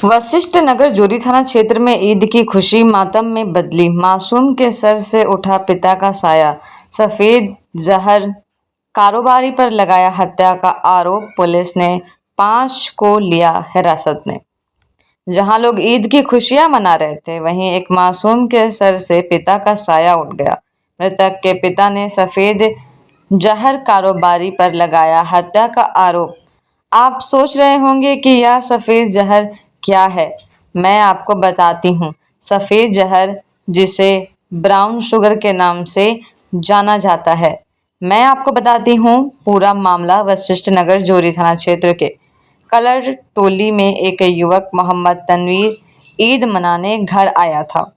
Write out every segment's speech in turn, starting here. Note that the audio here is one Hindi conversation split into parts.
वशिष्ठ नगर जोरी थाना क्षेत्र में ईद की खुशी मातम में बदली। मासूम के सर से उठा पिता का साया। सफेद जहर कारोबारी पर लगाया हत्या का आरोप। पुलिस ने 5 को लिया हिरासत में। जहां लोग ईद की खुशियां मना रहे थे, वहीं एक मासूम के सर से पिता का साया उठ गया। मृतक के पिता ने सफेद जहर कारोबारी पर लगाया हत्या का आरोप। आप सोच रहे होंगे कि यह सफेद जहर क्या है। मैं आपको बताती हूँ। सफेद जहर, जिसे ब्राउन शुगर के नाम से जाना जाता है। मैं आपको बताती हूँ पूरा मामला। वशिष्ठ नगर जोरी थाना क्षेत्र के कलर टोली में एक युवक मोहम्मद तनवीर ईद मनाने घर आया था,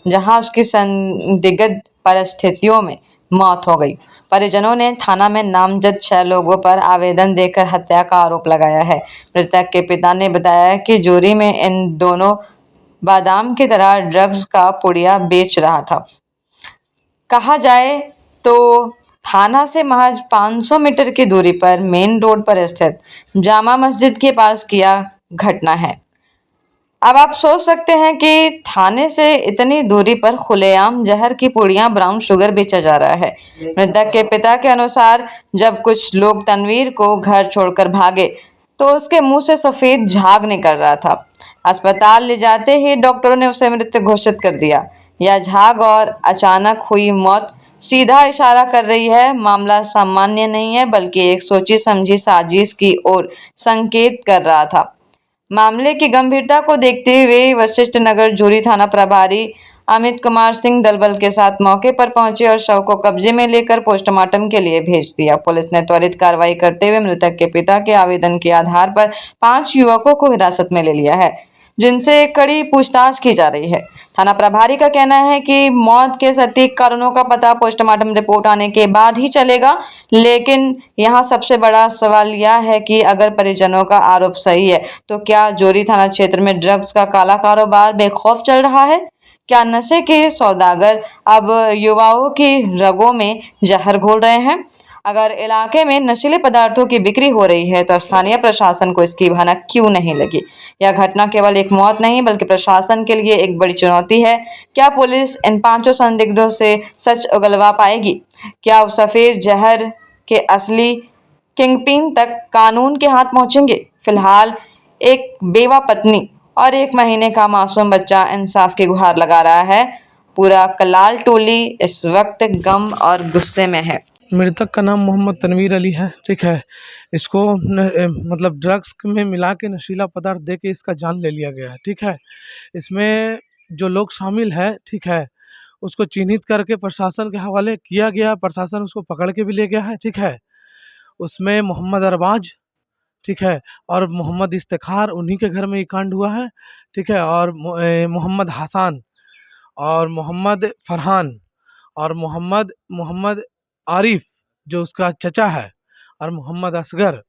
जहां उसकी संदिग्ध परिस्थितियों में मौत हो गई। परिजनों ने थाना में नामजद 6 लोगों पर आवेदन देकर हत्या का आरोप लगाया है। मृतक के पिता ने बताया कि जोरी में इन दोनों बादाम की तरह ड्रग्स का पुड़िया बेच रहा था। कहा जाए तो थाना से महज 500 मीटर की दूरी पर मेन रोड पर स्थित जामा मस्जिद के पास किया घटना है। अब आप सोच सकते हैं कि थाने से इतनी दूरी पर खुलेआम जहर की पुड़िया ब्राउन शुगर बेचा जा रहा है। मृतक के पिता के अनुसार जब कुछ लोग तनवीर को घर छोड़कर भागे तो उसके मुंह से सफेद झाग निकल रहा था। अस्पताल ले जाते ही डॉक्टरों ने उसे मृत घोषित कर दिया। यह झाग और अचानक हुई मौत सीधा इशारा कर रही है मामला सामान्य नहीं है, बल्कि एक सोची समझी साजिश की ओर संकेत कर रहा था। मामले की गंभीरता को देखते हुए वशिष्ठ नगर जोरी थाना प्रभारी अमित कुमार सिंह दलबल के साथ मौके पर पहुंचे और शव को कब्जे में लेकर पोस्टमार्टम के लिए भेज दिया। पुलिस ने त्वरित कार्रवाई करते हुए मृतक के पिता के आवेदन के आधार पर 5 युवकों को हिरासत में ले लिया है, जिनसे कड़ी पूछताछ की जा रही है। थाना प्रभारी का कहना है कि मौत के सटीक कारणों का पता पोस्टमार्टम रिपोर्ट आने के बाद ही चलेगा, लेकिन यहाँ सबसे बड़ा सवाल यह है कि अगर परिजनों का आरोप सही है तो क्या जोरी थाना क्षेत्र में ड्रग्स का काला कारोबार बेखौफ चल रहा है? क्या नशे के सौदागर अब युवाओं की रगों में जहर घोल रहे हैं? अगर इलाके में नशीले पदार्थों की बिक्री हो रही है तो स्थानीय प्रशासन को इसकी भनक क्यों नहीं लगी? यह घटना केवल एक मौत नहीं, बल्कि प्रशासन के लिए एक बड़ी चुनौती है। क्या पुलिस इन 5 संदिग्धों से सच उगलवा पाएगी? क्या उस सफेद जहर के असली किंगपिन तक कानून के हाथ पहुंचेंगे? फिलहाल एक बेवा पत्नी और 1 महीने का मासूम बच्चा इंसाफ की गुहार लगा रहा है। पूरा कलाल टोली इस वक्त गम और गुस्से में है। मृतक का नाम मोहम्मद तनवीर अली है। ठीक है, इसको मतलब ड्रग्स में मिला के नशीला पदार्थ दे के इसका जान ले लिया गया है। ठीक है, इसमें जो लोग शामिल है, ठीक है, उसको चिन्हित करके प्रशासन के हवाले किया गया। प्रशासन उसको पकड़ के भी ले गया है। ठीक है, उसमें मोहम्मद अरबाज, ठीक है, और मोहम्मद इफ्तिखार, उन्हीं के घर में ये कांड हुआ है। ठीक है, और मोहम्मद हसन और मोहम्मद फरहान और मोहम्मद मोहम्मद आरिफ जो उसका चचा है, और मोहम्मद असगर,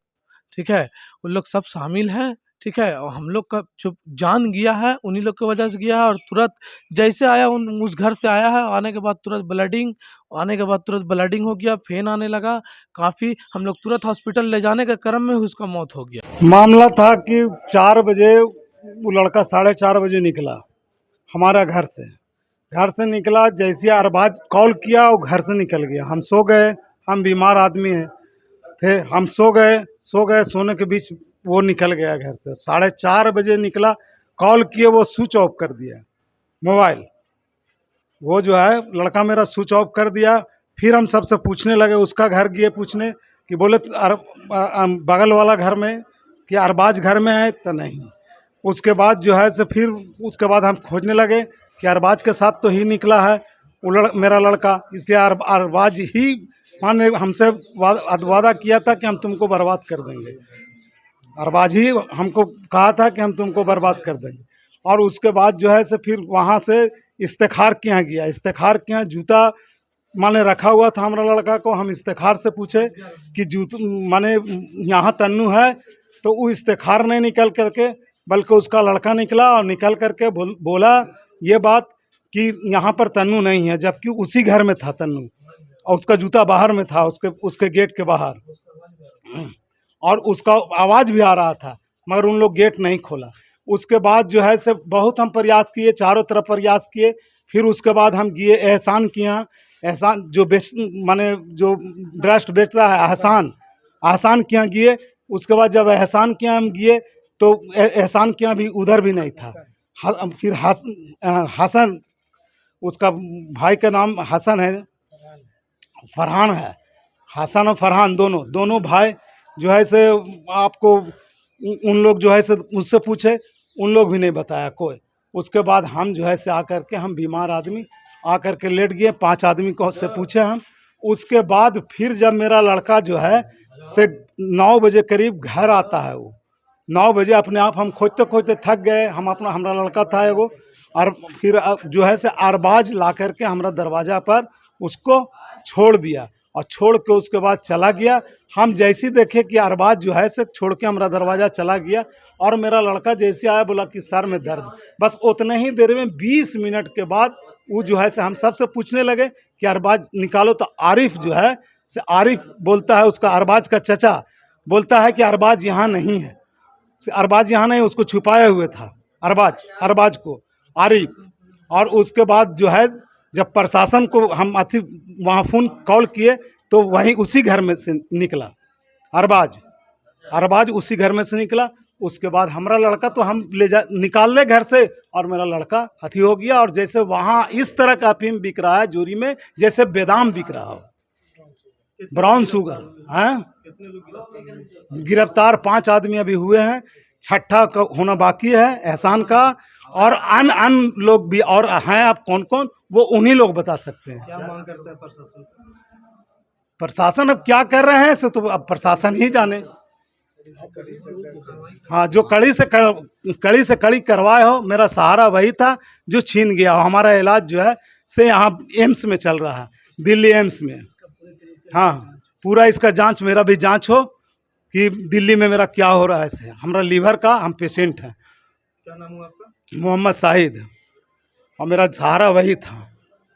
ठीक है, उन लोग सब शामिल हैं। ठीक है, और हम लोग का जो जान गया है उन्हीं लोग की वजह से गया है। और तुरंत जैसे आया उस घर से आया है, आने के बाद तुरंत ब्लडिंग हो गया, फेन आने लगा काफ़ी। हम लोग तुरंत हॉस्पिटल ले जाने के क्रम में उसका मौत हो गया। मामला था कि 4 बजे वो लड़का 4:30 बजे निकला हमारा घर से निकला। जैसे अरबाज कॉल किया वो घर से निकल गया। हम सो गए, हम बीमार आदमी हैं थे, हम सो गए। सोने के बीच वो निकल गया घर से। 4:30 बजे निकला, कॉल किए, वो स्विच ऑफ कर दिया मोबाइल। वो जो है लड़का मेरा स्विच ऑफ कर दिया। फिर हम सबसे पूछने लगे, उसका घर गए पूछने कि बोले बगल वाला घर में कि अरबाज घर में है तो नहीं। उसके बाद जो है से फिर उसके बाद हम खोजने लगे कि अरबाज के साथ तो ही निकला है वो मेरा लड़का, इसलिए अरबाज ही माने हमसे वादा किया था कि हम तुमको बर्बाद कर देंगे। अरबाज ही हमको कहा था कि हम तुमको बर्बाद कर देंगे। और उसके बाद जो है से फिर वहाँ से इफ्तिखार के यहाँ गया। इफ्तिखार के यहाँ जूता माने रखा हुआ था हमारा लड़का को। हम इफ्तिखार से पूछे कि जूता माने यहाँ तन्नू है, तो वो इफ्तिखार नहीं निकल करके बल्कि उसका लड़का निकला और निकल करके बोला ये बात कि यहाँ पर तन्नू नहीं है, जबकि उसी घर में था तन्नू और उसका जूता बाहर में था, उसके गेट के बाहर, और उसका आवाज़ भी आ रहा था, मगर उन लोग गेट नहीं खोला। उसके बाद जो है से बहुत हम प्रयास किए, चारों तरफ प्रयास किए। फिर उसके बाद हम गए एहसान के यहाँ। एहसान जो बेच माने जो ब्रेस्ट बेच रहा है एहसान के यहाँ गए। उसके बाद जब एहसान के यहाँ हम गए तो एहसान के यहाँ भी उधर भी नहीं था। फिर हसन, उसका भाई का नाम हसन है, फरहान है। हसन और फरहान दोनों भाई जो है से आपको उन लोग जो है से मुझसे पूछे, उन लोग भी नहीं बताया कोई। उसके बाद हम जो है से आकर के हम बीमार आदमी आकर के लेट गए। 5 आदमी को से पूछे हम। उसके बाद फिर जब मेरा लड़का जो है से 9 बजे करीब घर आता है, वो 9 बजे अपने आप हम खोजते खोजते थक गए। हमारा लड़का था एगो, और फिर जो है से अरबाज ला करके हमारा दरवाज़ा पर उसको छोड़ दिया, और छोड़ के उसके बाद चला गया। हम जैसे देखे कि अरबाज जो है से छोड़ के हमारा दरवाज़ा चला गया, और मेरा लड़का जैसे आया बोला कि सर में दर्द। बस उतने ही देर में 20 मिनट के बाद वो जो है से हम सबसे पूछने लगे कि अरबाज निकालो। तो आरिफ जो है से आरिफ बोलता है, उसका अरबाज का चचा बोलता है कि अरबाज यहाँ नहीं है, अरबाज यहाँ नहीं, उसको छुपाए हुए था अरबाज को आरिफ। और उसके बाद जो है जब प्रशासन को हम वहाँ फ़ोन कॉल किए तो वहीं उसी घर में से निकला अरबाज उसी घर में से निकला। उसके बाद हमारा लड़का तो हम निकाल ले घर से, और मेरा लड़का हथी हो गया। और जैसे वहाँ इस तरह का अफीम बिक रहा है जोरी में, जैसे बेदाम बिक रहा हो, ब्राउन शुगर है। गिरफ्तार 5 आदमी अभी हुए हैं, 6ठा होना बाकी है एहसान का, और अन लोग भी और हैं। आप कौन कौन, वो उन्हीं लोग बता सकते हैं। क्या मांग करते हैं प्रशासन से? प्रशासन अब क्या कर रहे हैं सो तो अब प्रशासन ही जाने। हाँ, जो कड़ी से कड़ी करवाए हो, मेरा सहारा वही था जो छीन गया। हमारा इलाज जो है से यहाँ एम्स में चल रहा है, दिल्ली एम्स में। हाँ, पूरा इसका जांच, मेरा भी जांच हो कि दिल्ली में मेरा क्या हो रहा है। से हमारा लीवर का हम पेशेंट हैं। क्या नाम हुआ आपका? मोहम्मद शाहिद, और मेरा सहारा वही था।